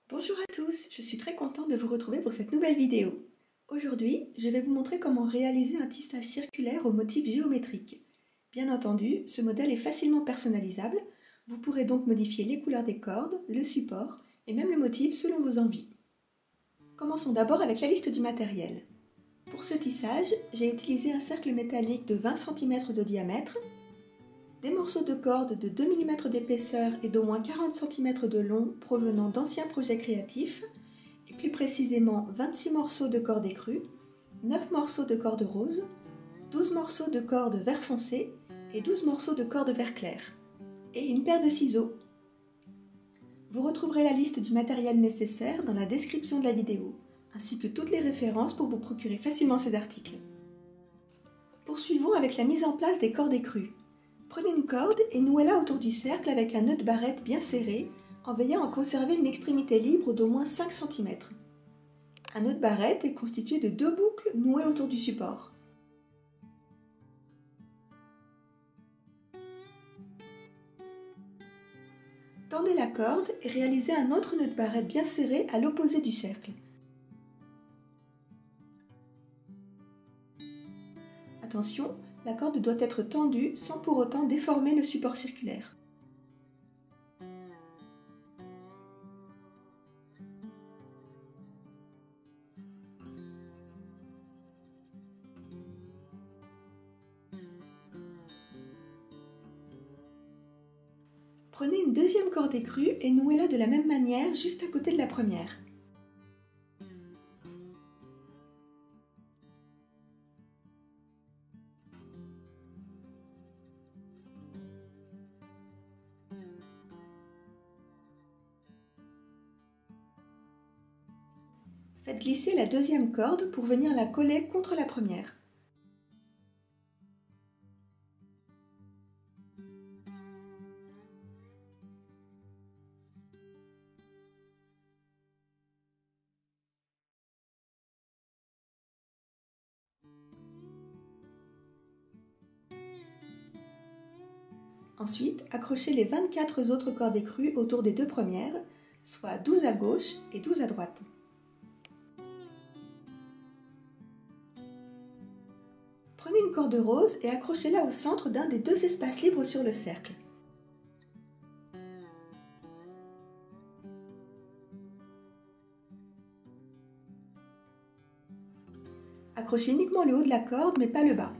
Bonjour à tous, je suis très contente de vous retrouver pour cette nouvelle vidéo. Aujourd'hui, je vais vous montrer comment réaliser un tissage circulaire au motif géométrique. Bien entendu, ce modèle est facilement personnalisable. Vous pourrez donc modifier les couleurs des cordes, le support et même le motif selon vos envies. Commençons d'abord avec la liste du matériel. Pour ce tissage, j'ai utilisé un cercle métallique de 20 cm de diamètre, des morceaux de corde de 2 mm d'épaisseur et d'au moins 40 cm de long provenant d'anciens projets créatifs, et plus précisément 26 morceaux de corde écrue, 9 morceaux de corde rose, 12 morceaux de corde vert foncé et 12 morceaux de corde vert clair, et une paire de ciseaux. Vous retrouverez la liste du matériel nécessaire dans la description de la vidéo, ainsi que toutes les références pour vous procurer facilement ces articles. Poursuivons avec la mise en place des cordes écrues. Prenez une corde et nouez-la autour du cercle avec un nœud de barrette bien serré, en veillant à conserver une extrémité libre d'au moins 5 cm. Un nœud de barrette est constitué de 2 boucles nouées autour du support. Tendez la corde et réalisez un autre nœud de barrette bien serré à l'opposé du cercle. Attention, la corde doit être tendue sans pour autant déformer le support circulaire. Prenez une deuxième corde écrue et nouez-la de la même manière juste à côté de la première. Faites glisser la deuxième corde pour venir la coller contre la première. Ensuite, accrochez les 24 autres cordes écrues autour des deux premières, soit 12 à gauche et 12 à droite. Prenez une corde rose et accrochez-la au centre d'un des deux espaces libres sur le cercle. Accrochez uniquement le haut de la corde mais pas le bas.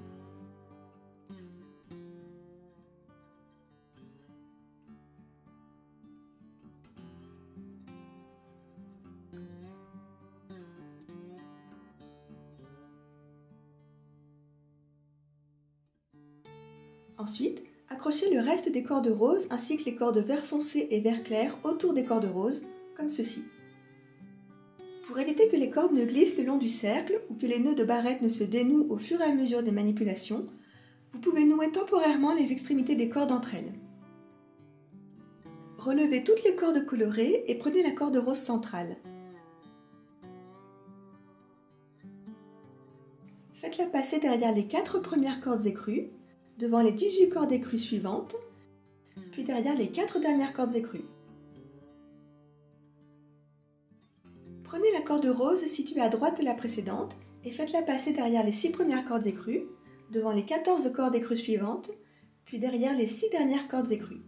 Ensuite, accrochez le reste des cordes roses ainsi que les cordes vert foncé et vert clair autour des cordes roses, comme ceci. Pour éviter que les cordes ne glissent le long du cercle ou que les nœuds de barrette ne se dénouent au fur et à mesure des manipulations, vous pouvez nouer temporairement les extrémités des cordes entre elles. Relevez toutes les cordes colorées et prenez la corde rose centrale. Faites-la passer derrière les 4 premières cordes écrues, devant les 18 cordes écrues suivantes, puis derrière les 4 dernières cordes écrues. Prenez la corde rose située à droite de la précédente et faites-la passer derrière les 6 premières cordes écrues, devant les 14 cordes écrues suivantes, puis derrière les 6 dernières cordes écrues.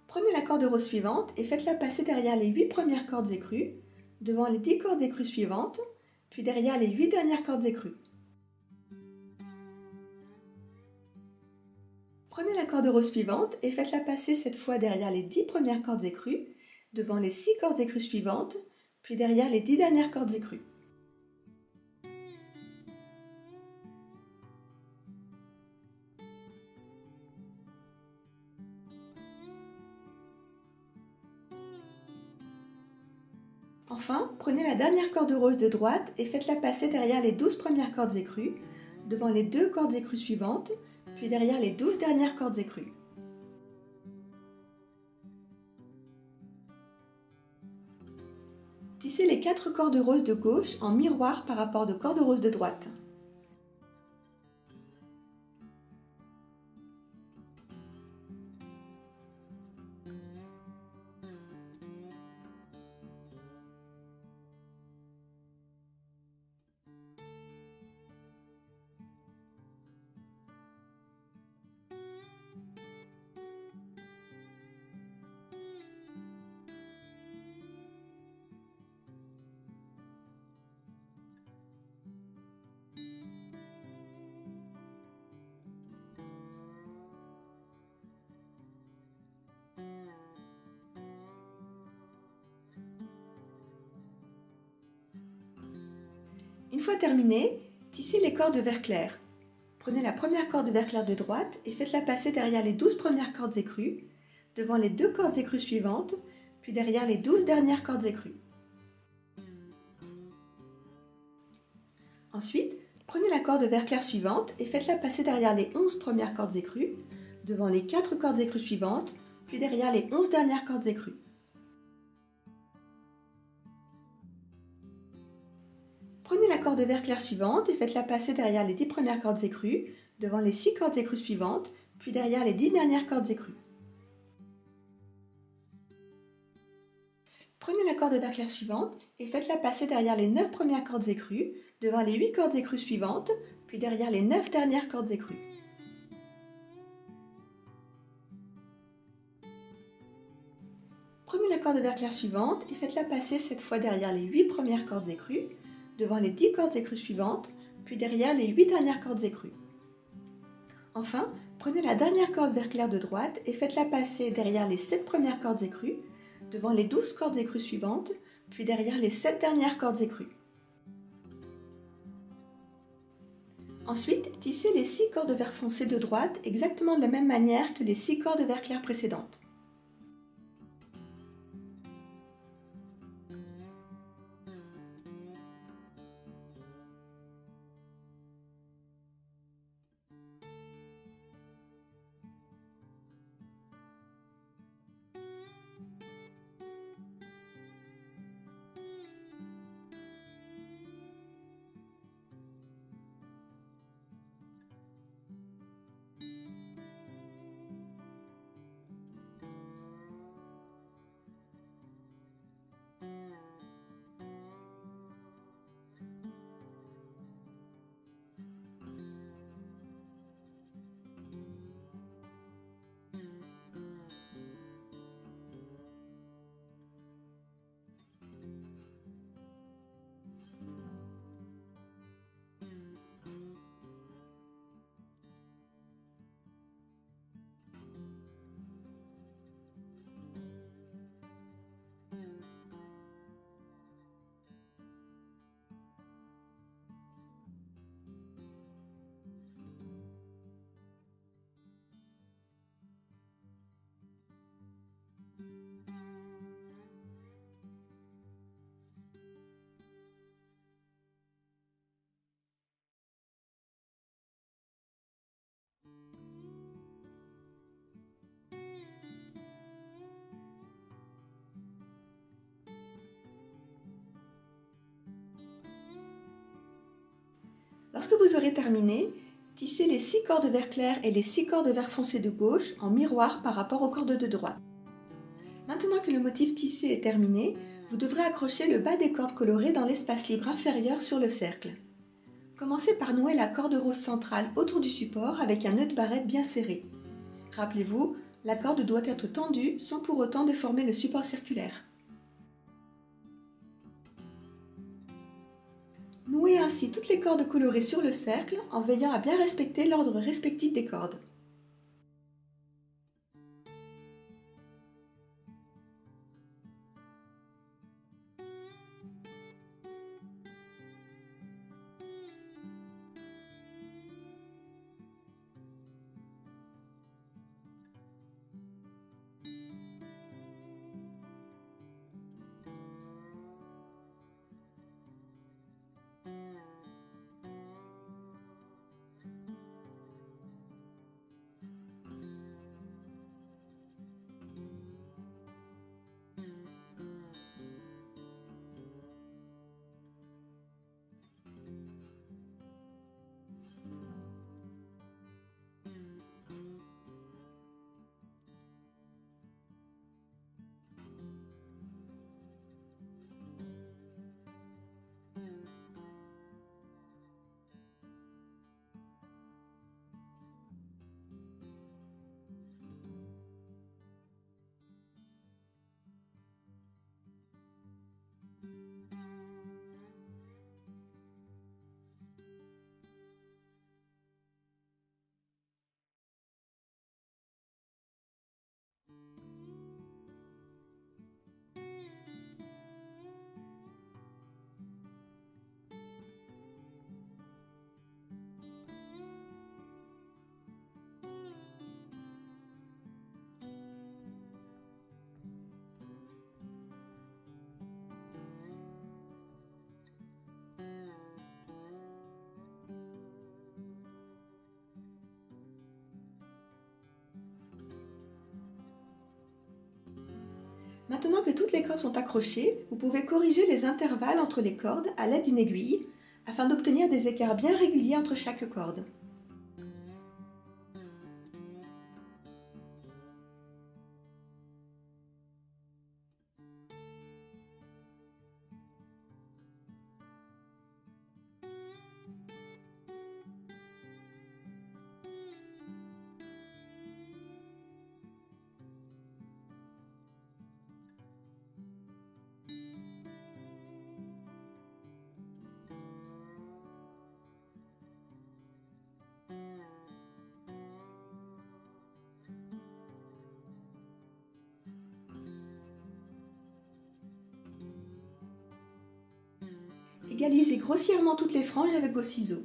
Prenez la corde rose suivante et faites-la passer derrière les 8 premières cordes écrues, devant les 10 cordes écrues suivantes, puis derrière les 8 dernières cordes écrues. Prenez la corde rose suivante et faites-la passer cette fois derrière les 10 premières cordes écrues, devant les 6 cordes écrues suivantes, puis derrière les 10 dernières cordes écrues. Enfin, prenez la dernière corde rose de droite et faites-la passer derrière les 12 premières cordes écrues, devant les 2 cordes écrues suivantes, puis derrière les 12 dernières cordes écrues. Tissez les 4 cordes roses de gauche en miroir par rapport aux cordes roses de droite. fois terminé, tissez les cordes de vert clair. Prenez la première corde de vert clair de droite et faites-la passer derrière les 12 premières cordes écrues, devant les 2 cordes écrues suivantes, puis derrière les 12 dernières cordes écrues. Ensuite, prenez la corde de vert clair suivante et faites-la passer derrière les 11 premières cordes écrues, devant les 4 cordes écrues suivantes, puis derrière les 11 dernières cordes écrues. Prenez la corde de vert clair suivante et faites-la passer derrière les 10 premières cordes écrues, devant les 6 cordes écrues suivantes, puis derrière les 10 dernières cordes écrues. Prenez la corde de vert clair suivante et faites-la passer derrière les 9 premières cordes écrues, devant les 8 cordes écrues suivantes, puis derrière les 9 dernières cordes écrues. Prenez la corde de vert clair suivante et faites-la passer cette fois derrière les 8 premières cordes écrues, devant les 10 cordes écrues suivantes, puis derrière les 8 dernières cordes écrues. Enfin, prenez la dernière corde vert clair de droite et faites-la passer derrière les 7 premières cordes écrues, devant les 12 cordes écrues suivantes, puis derrière les 7 dernières cordes écrues. Ensuite, tissez les 6 cordes de vert foncé de droite exactement de la même manière que les 6 cordes de vert clair précédentes. Lorsque vous aurez terminé, tissez les 6 cordes vert clair et les 6 cordes vert foncé de gauche en miroir par rapport aux cordes de droite. Maintenant que le motif tissé est terminé, vous devrez accrocher le bas des cordes colorées dans l'espace libre inférieur sur le cercle. Commencez par nouer la corde rose centrale autour du support avec un nœud de barrette bien serré. Rappelez-vous, la corde doit être tendue sans pour autant déformer le support circulaire. Nouez ainsi toutes les cordes colorées sur le cercle en veillant à bien respecter l'ordre respectif des cordes. Maintenant que toutes les cordes sont accrochées, vous pouvez corriger les intervalles entre les cordes à l'aide d'une aiguille afin d'obtenir des écarts bien réguliers entre chaque corde. Égalisez grossièrement toutes les franges avec vos ciseaux.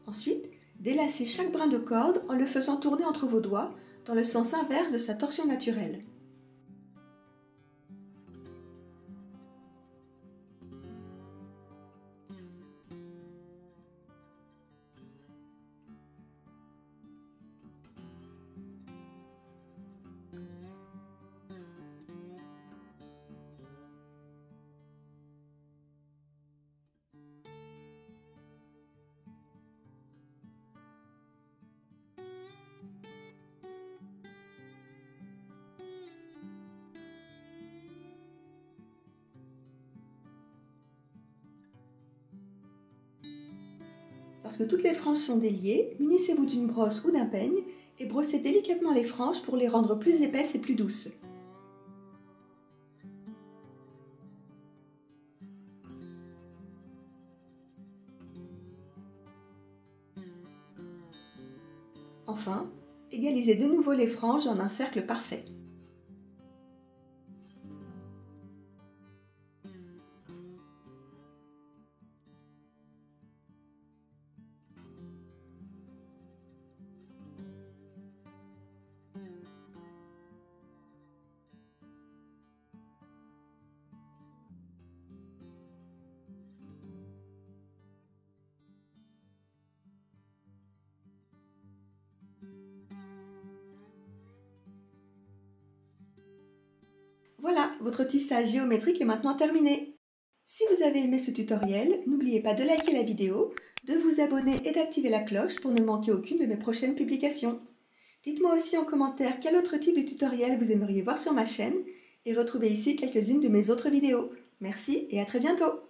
Ensuite, délacez chaque brin de corde en le faisant tourner entre vos doigts dans le sens inverse de sa torsion naturelle. Lorsque toutes les franges sont déliées, munissez-vous d'une brosse ou d'un peigne et brossez délicatement les franges pour les rendre plus épaisses et plus douces. Enfin, égalisez de nouveau les franges en un cercle parfait. Voilà, votre tissage géométrique est maintenant terminé. Si vous avez aimé ce tutoriel, n'oubliez pas de liker la vidéo, de vous abonner et d'activer la cloche pour ne manquer aucune de mes prochaines publications. Dites-moi aussi en commentaire quel autre type de tutoriel vous aimeriez voir sur ma chaîne et retrouvez ici quelques-unes de mes autres vidéos. Merci et à très bientôt!